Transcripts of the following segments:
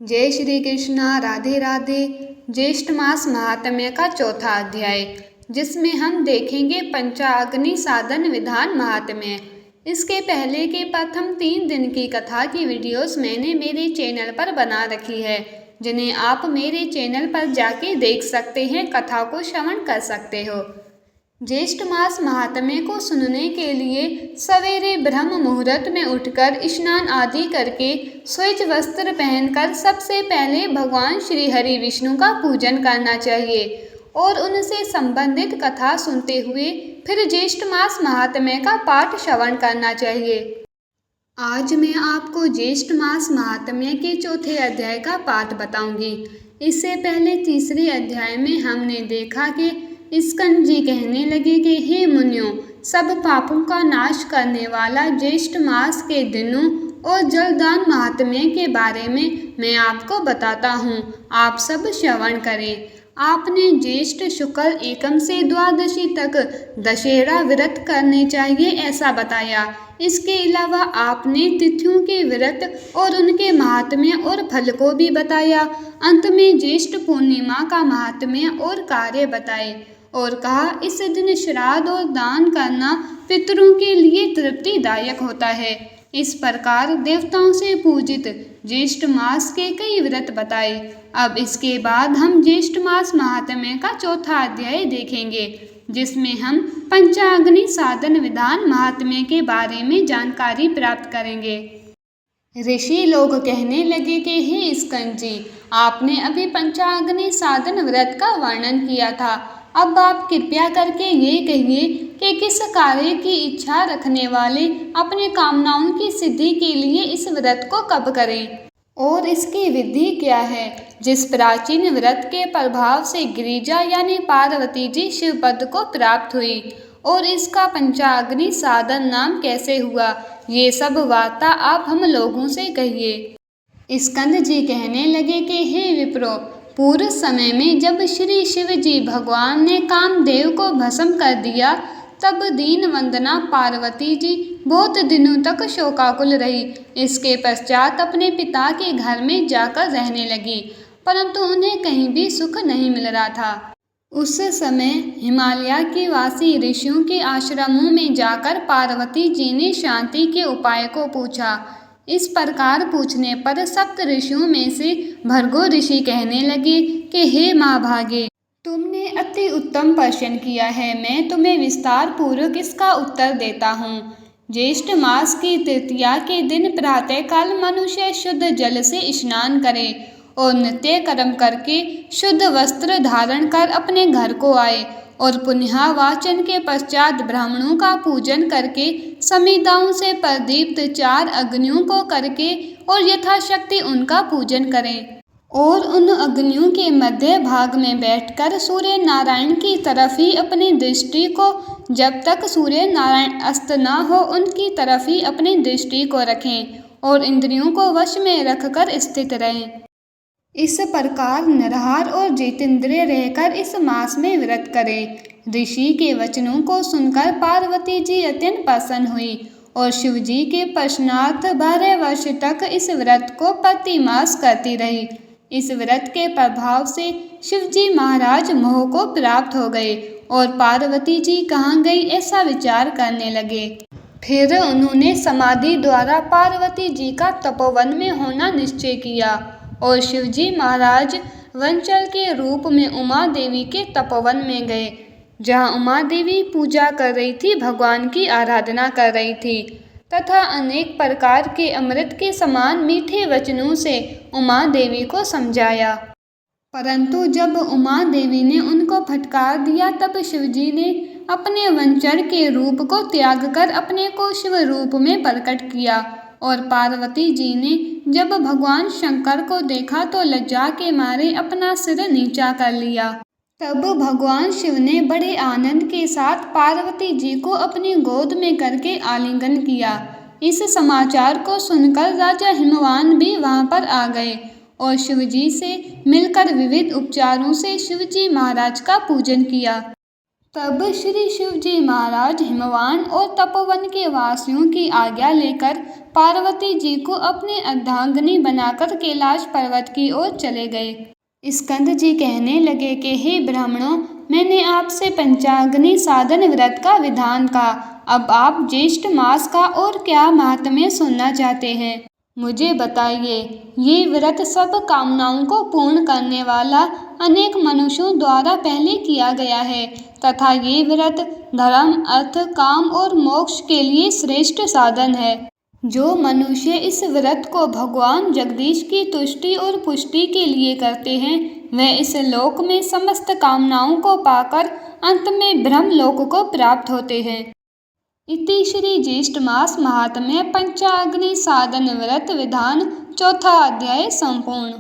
जय श्री कृष्णा। राधे राधे। ज्येष्ठ मास महात्म्य का चौथा अध्याय, जिसमें हम देखेंगे पंचाग्नि साधन विधान महात्म्य। इसके पहले के प्रथम 3 दिन की कथा की वीडियोस मैंने मेरे चैनल पर बना रखी है, जिन्हें आप मेरे चैनल पर जाके देख सकते हैं, कथा को श्रवण कर सकते हो। ज्येष्ठ मास महात्म्य को सुनने के लिए सवेरे ब्रह्म मुहूर्त में उठकर स्नान आदि करके श्वेत वस्त्र पहनकर सबसे पहले भगवान श्री हरि विष्णु का पूजन करना चाहिए और उनसे संबंधित कथा सुनते हुए फिर ज्येष्ठ मास महात्म्य का पाठ श्रवण करना चाहिए। आज मैं आपको ज्येष्ठ मास महात्म्य के चौथे अध्याय का पाठ बताऊंगी। इससे पहले तीसरे अध्याय में हमने देखा कि स्कंद जी कहने लगे कि हे मुनियों, सब पापों का नाश करने वाला ज्येष्ठ मास के दिनों और जलदान महात्म्य के बारे में मैं आपको बताता हूँ, आप सब श्रवण करें। आपने ज्येष्ठ शुक्ल एकम से द्वादशी तक दशहरा व्रत करने चाहिए ऐसा बताया। इसके अलावा आपने तिथियों के व्रत और उनके महात्म्य और फल को भी बताया। अंत में ज्येष्ठ पूर्णिमा का महात्म्य और कार्य बताए और कहा, इस दिन श्राद्ध और दान करना पितरों के लिए तृप्तिदायक होता है। इस प्रकार देवताओं से पूजित ज्येष्ठ मास के कई व्रत बताए। अब इसके बाद हम ज्येष्ठ मास महात्म्य का चौथा अध्याय देखेंगे, जिसमें हम पंचाग्नि साधन विधान महात्म्य के बारे में जानकारी प्राप्त करेंगे। ऋषि लोग कहने लगे कि हे स्कंद जी, आपने अभी पंचाग्नि साधन व्रत का वर्णन किया था, अब आप कृपया करके ये कहिए कि किस कार्य की इच्छा रखने वाले अपने कामनाओं की सिद्धि के लिए इस व्रत को कब करें और इसकी विधि क्या है। जिस प्राचीन व्रत के प्रभाव से गिरिजा यानी पार्वती जी शिवपद को प्राप्त हुई और इसका पंचाग्नि साधन नाम कैसे हुआ, ये सब वार्ता आप हम लोगों से कहिए। स्कंद जी कहने लगे कि हे विप्रो, पूर्व समय में जब श्री शिव जी भगवान ने कामदेव को भस्म कर दिया, तब दीन वंदना पार्वती जी बहुत दिनों तक शोकाकुल रही। इसके पश्चात अपने पिता के घर में जाकर रहने लगी, परंतु उन्हें कहीं भी सुख नहीं मिल रहा था। उस समय हिमालय के वासी ऋषियों के आश्रमों में जाकर पार्वती जी ने शांति के उपाय को पूछा। इस प्रकार पूछने पर सप्त ऋषियों में से भृगु ऋषि कहने लगे कि हे महाभागे, तुमने अति उत्तम प्रश्न किया है, मैं तुम्हें विस्तार पूर्वक इसका उत्तर देता हूँ। ज्येष्ठ मास की तृतीया के दिन प्रातःकाल मनुष्य शुद्ध जल से स्नान करे और नित्य कर्म करके शुद्ध वस्त्र धारण कर अपने घर को आए और पुण्य वाचन के पश्चात ब्राह्मणों का पूजन करके समिताओं से प्रदीप्त 4 अग्नियों को करके और यथाशक्ति उनका पूजन करें और उन अग्नियों के मध्य भाग में बैठकर सूर्य नारायण की तरफ ही अपनी दृष्टि को, जब तक सूर्य नारायण अस्त न हो उनकी तरफ ही अपनी दृष्टि को रखें और इंद्रियों को वश में रखकर स्थित रहें। इस प्रकार निराहार और जितेंद्रिय रहकर इस मास में व्रत करें। ऋषि के वचनों को सुनकर पार्वती जी अत्यंत प्रसन्न हुई और शिव जी के प्रश्नार्थ 12 वर्ष तक इस व्रत को प्रति मास करती रही। इस व्रत के प्रभाव से शिव जी महाराज मोह को प्राप्त हो गए और पार्वती जी कहाँ गई ऐसा विचार करने लगे। फिर उन्होंने समाधि द्वारा पार्वती जी का तपोवन में होना निश्चय किया और शिव जी महाराज वंचल के रूप में उमा देवी के तपोवन में गए, जहाँ उमा देवी पूजा कर रही थी, भगवान की आराधना कर रही थी तथा अनेक प्रकार के अमृत के समान मीठे वचनों से उमा देवी को समझाया। परंतु जब उमा देवी ने उनको फटकार दिया, तब शिव जी ने अपने वंचर के रूप को त्याग कर अपने को शिव रूप में प्रकट किया और पार्वती जी ने जब भगवान शंकर को देखा तो लज्जा के मारे अपना सिर नीचा कर लिया। तब भगवान शिव ने बड़े आनंद के साथ पार्वती जी को अपनी गोद में करके आलिंगन किया। इस समाचार को सुनकर राजा हिमवान भी वहां पर आ गए और शिव जी से मिलकर विविध उपचारों से शिव जी महाराज का पूजन किया। तब श्री शिव जी महाराज हिमवान और तपोवन के वासियों की आज्ञा लेकर पार्वती जी को अपनी अर्धांगिनी बनाकर कैलाश पर्वत की ओर चले गए। स्कंद जी कहने लगे कि हे ब्राह्मणों, मैंने आपसे पंचाग्नि साधन व्रत का विधान कहा, अब आप ज्येष्ठ मास का और क्या महात्म्य सुनना चाहते हैं, मुझे बताइए। ये व्रत सब कामनाओं को पूर्ण करने वाला अनेक मनुष्यों द्वारा पहले किया गया है तथा ये व्रत धर्म, अर्थ, काम और मोक्ष के लिए श्रेष्ठ साधन है। जो मनुष्य इस व्रत को भगवान जगदीश की तुष्टि और पुष्टि के लिए करते हैं, वह इस लोक में समस्त कामनाओं को पाकर अंत में ब्रह्म लोक को प्राप्त होते हैं। इति श्री ज्येष्ठ मास महात्म्य पंचाग्नि साधन व्रत विधान चौथा अध्याय संपूर्ण।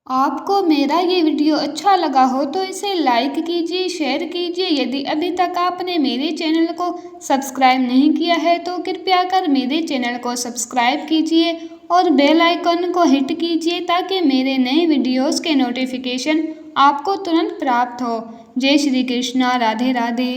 आपको मेरा ये वीडियो अच्छा लगा हो तो इसे लाइक कीजिए, शेयर कीजिए। यदि अभी तक आपने मेरे चैनल को सब्सक्राइब नहीं किया है तो कृपया कर मेरे चैनल को सब्सक्राइब कीजिए और बेल आइकन को हिट कीजिए ताकि मेरे नए वीडियोस के नोटिफिकेशन आपको तुरंत प्राप्त हो। जय श्री कृष्णा, राधे राधे।